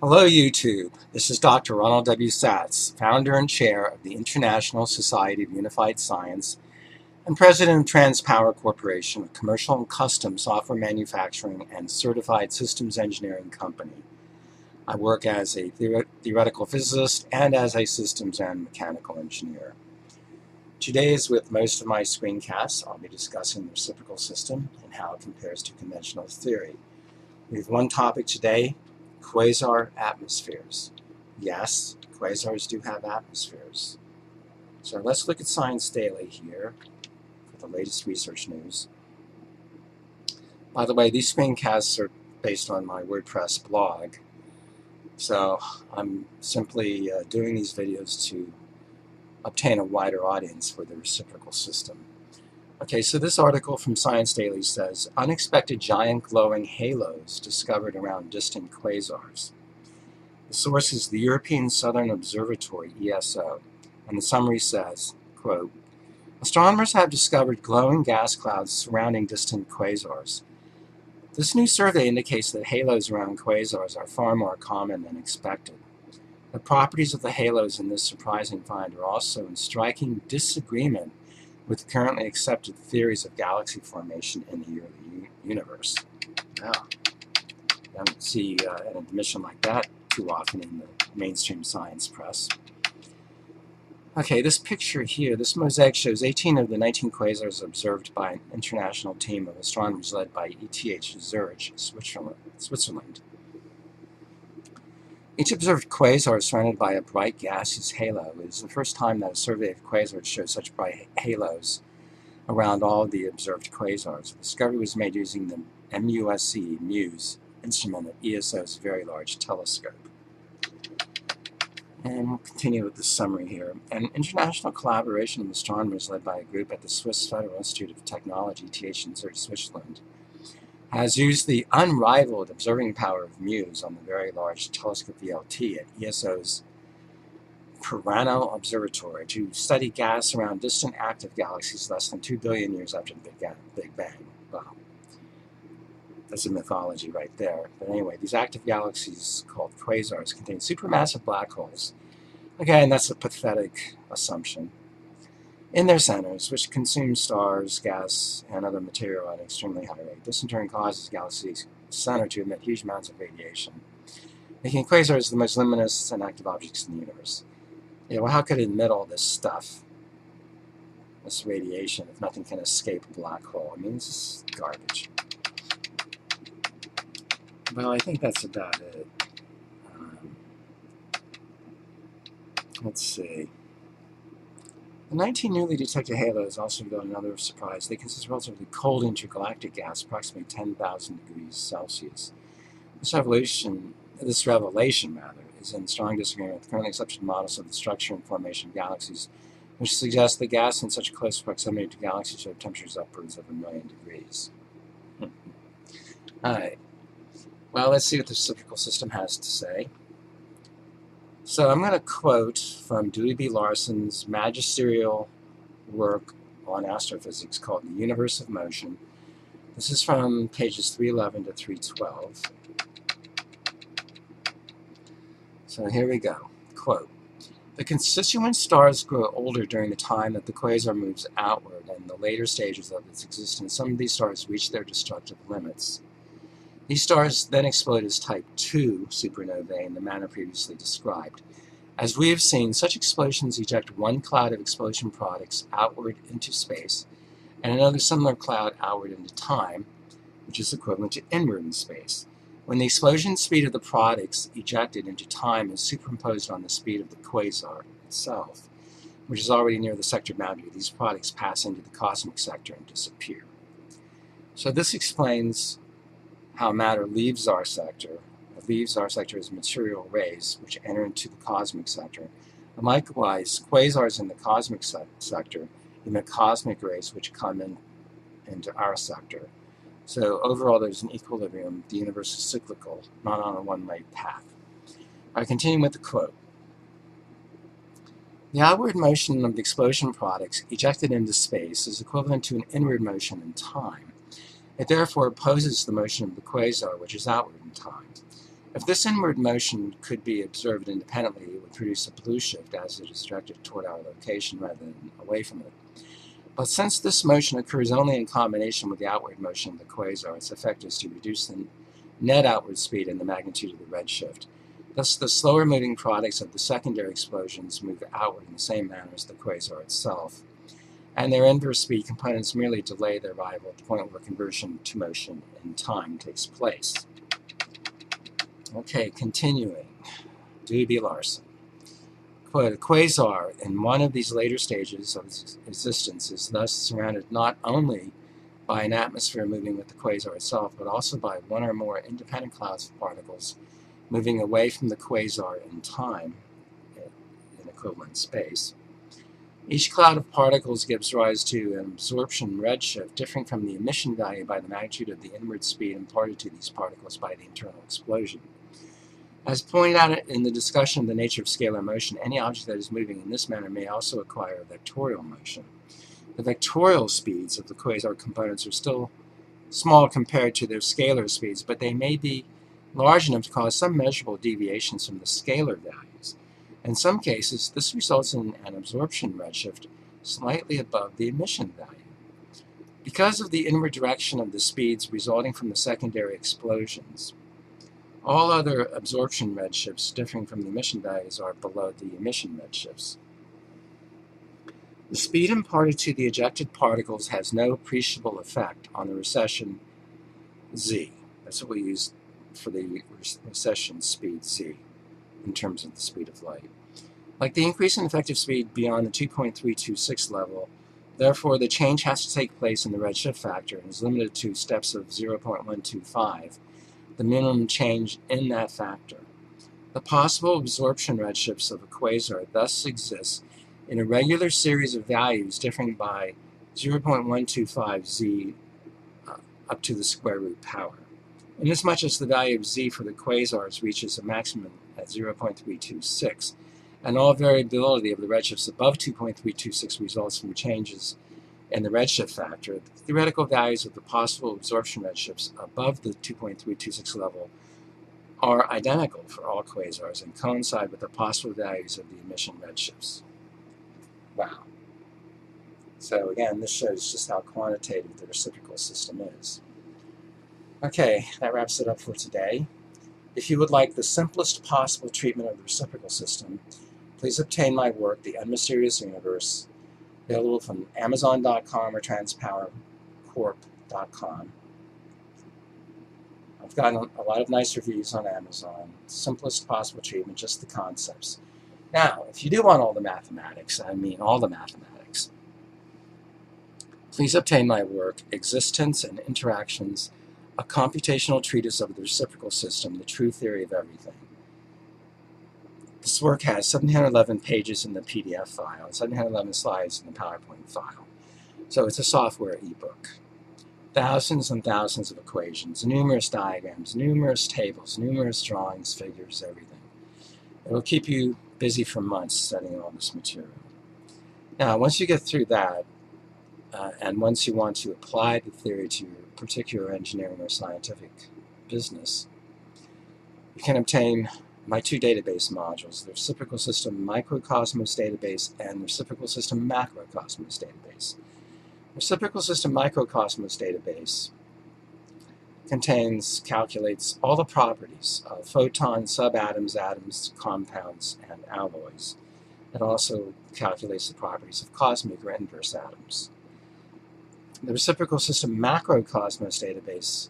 Hello YouTube, this is Dr. Ronald W. Satz, founder and chair of the International Society of Unified Science and president of TransPower Corporation, a commercial and custom software manufacturing and certified systems engineering company. I work as a theoretical physicist and as a systems and mechanical engineer. Today, as with most of my screencasts, I'll be discussing the reciprocal system and how it compares to conventional theory. We have one topic today: Quasar atmospheres. Yes, quasars do have atmospheres. So let's look at Science Daily here for the latest research news. By the way, these screencasts are based on my WordPress blog. So I'm simply doing these videos to obtain a wider audience for the reciprocal system. Okay, so this article from Science Daily says, unexpected giant glowing halos discovered around distant quasars. The source is the European Southern Observatory, ESO, and the summary says, quote, astronomers have discovered glowing gas clouds surrounding distant quasars. This new survey indicates that halos around quasars are far more common than expected. The properties of the halos in this surprising find are also in striking disagreement with currently accepted theories of galaxy formation in the early universe. Wow. You don't see an admission like that too often in the mainstream science press. Okay, this picture here, this mosaic shows 18 of the 19 quasars observed by an international team of astronomers led by ETH Zurich, Switzerland. Each observed quasar is surrounded by a bright gaseous halo. It is the first time that a survey of quasars shows such bright halos around all of the observed quasars. The discovery was made using the MUSE instrument at ESO's Very Large Telescope. And we'll continue with the summary here. An international collaboration of astronomers led by a group at the Swiss Federal Institute of Technology, ETH in Zurich, Switzerland, has used the unrivaled observing power of MUSE on the Very Large Telescope VLT at ESO's Pirano Observatory to study gas around distant active galaxies less than 2 billion years after the Big Bang. Wow. That's a mythology right there. But anyway, these active galaxies called quasars contain supermassive black holes. Again, that's a pathetic assumption. In their centers, which consume stars, gas, and other material at an extremely high rate. This in turn causes the galaxy's center to emit huge amounts of radiation, making quasars the most luminous and active objects in the universe. Yeah, well, how could it emit all this stuff, this radiation, if nothing can escape a black hole? I mean, this is garbage. Well, I think that's about it. Let's see. The 19 newly detected halos also got another surprise. They consist of relatively cold intergalactic gas, approximately 10,000 degrees Celsius. This revelation is in strong disagreement with currently accepted models of the structure and formation of galaxies, which suggests that gas in such close proximity to galaxies should have temperatures upwards of 1,000,000 degrees. Alright. Well, let's see what the reciprocal system has to say. So I'm going to quote from Dewey B. Larson's magisterial work on astrophysics called The Universe of Motion. This is from pages 311 to 312. So here we go. Quote, the constituent stars grow older during the time that the quasar moves outward and in the later stages of its existence. Some of these stars reach their destructive limits. These stars then explode as type 2 supernovae in the manner previously described. As we have seen, such explosions eject one cloud of explosion products outward into space and another similar cloud outward into time, which is equivalent to inward in space. When the explosion speed of the products ejected into time is superimposed on the speed of the quasar itself, which is already near the sector boundary, these products pass into the cosmic sector and disappear. So this explains how matter leaves our sector. It leaves our sector as material rays, which enter into the cosmic sector. And likewise, quasars in the cosmic sector emit cosmic rays, which come into our sector. So overall, there's an equilibrium. The universe is cyclical, not on a one-way path. I continue with the quote. The outward motion of the explosion products ejected into space is equivalent to an inward motion in time. It therefore opposes the motion of the quasar, which is outward in time. If this inward motion could be observed independently, it would produce a blue shift as it is directed toward our location rather than away from it. But since this motion occurs only in combination with the outward motion of the quasar, its effect is to reduce the net outward speed and the magnitude of the redshift. Thus, the slower moving products of the secondary explosions move outward in the same manner as the quasar itself, and their inverse speed components merely delay their arrival at the point where conversion to motion in time takes place. Okay, continuing. D.B. Larson. Quote, a quasar in one of these later stages of its existence is thus surrounded not only by an atmosphere moving with the quasar itself, but also by one or more independent clouds of particles moving away from the quasar in time, in equivalent space. Each cloud of particles gives rise to an absorption redshift differing from the emission value by the magnitude of the inward speed imparted to these particles by the internal explosion. As pointed out in the discussion of the nature of scalar motion, any object that is moving in this manner may also acquire vectorial motion. The vectorial speeds of the quasar components are still small compared to their scalar speeds, but they may be large enough to cause some measurable deviations from the scalar values. In some cases, this results in an absorption redshift slightly above the emission value. Because of the inward direction of the speeds resulting from the secondary explosions, all other absorption redshifts differing from the emission values are below the emission redshifts. The speed imparted to the ejected particles has no appreciable effect on the recession z. That's what we use for the recession speed z in terms of the speed of light. Like the increase in effective speed beyond the 2.326 level, therefore the change has to take place in the redshift factor and is limited to steps of 0.125, the minimum change in that factor. The possible absorption redshifts of a quasar thus exists in a regular series of values differing by 0.125 z up to the square root power. Inasmuch as the value of z for the quasars reaches a maximum at 0.326, and all variability of the redshifts above 2.326 results from changes in the redshift factor, the theoretical values of the possible absorption redshifts above the 2.326 level are identical for all quasars and coincide with the possible values of the emission redshifts. Wow. So again, this shows just how quantitative the reciprocal system is. Okay, that wraps it up for today. If you would like the simplest possible treatment of the reciprocal system, please obtain my work, The Unmysterious Universe, available from Amazon.com or TranspowerCorp.com. I've gotten a lot of nice reviews on Amazon. Simplest possible treatment, just the concepts. Now, if you do want all the mathematics, I mean all the mathematics, please obtain my work, Existence and Interactions, a computational treatise of the reciprocal system, the true theory of everything. This work has 711 pages in the PDF file and 711 slides in the PowerPoint file. So it's a software ebook. Thousands and thousands of equations, numerous diagrams, numerous tables, numerous drawings, figures, everything. It will keep you busy for months studying all this material. Now, once you get through that, and once you want to apply the theory to your particular engineering or scientific business, you can obtain my two database modules, the Reciprocal System Microcosmos Database and the Reciprocal System Macrocosmos Database. The Reciprocal System Microcosmos Database calculates all the properties of photons, subatoms, atoms, compounds, and alloys. It also calculates the properties of cosmic or inverse atoms. The Reciprocal System Macrocosmos Database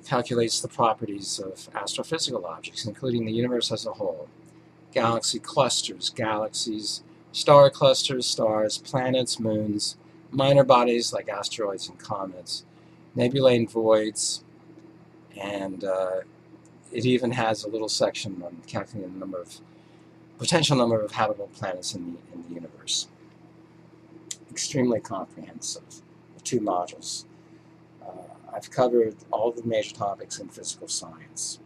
calculates the properties of astrophysical objects, including the universe as a whole, galaxy clusters, galaxies, star clusters, stars, planets, moons, minor bodies like asteroids and comets, nebulae and voids, and it even has a little section on calculating the potential number of habitable planets in the universe. Extremely comprehensive. The two modules. I've covered all the major topics in physical science.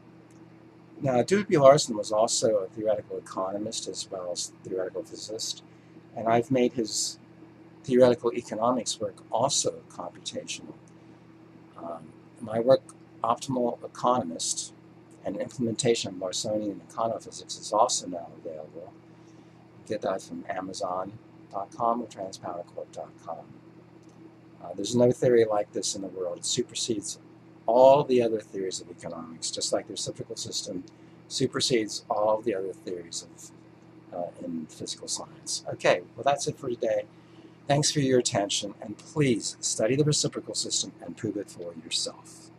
Now, D.B. Larson was also a theoretical economist as well as a theoretical physicist, and I've made his theoretical economics work also computational. My work, Optimal Economist, and implementation of Larsonian econophysics is also now available. Get that from Amazon.com or TransPowerCorp.com. There's no theory like this in the world. It supersedes all the other theories of economics, just like the reciprocal system supersedes all the other theories in physical science. Okay, well that's it for today. Thanks for your attention, and please study the reciprocal system and prove it for yourself.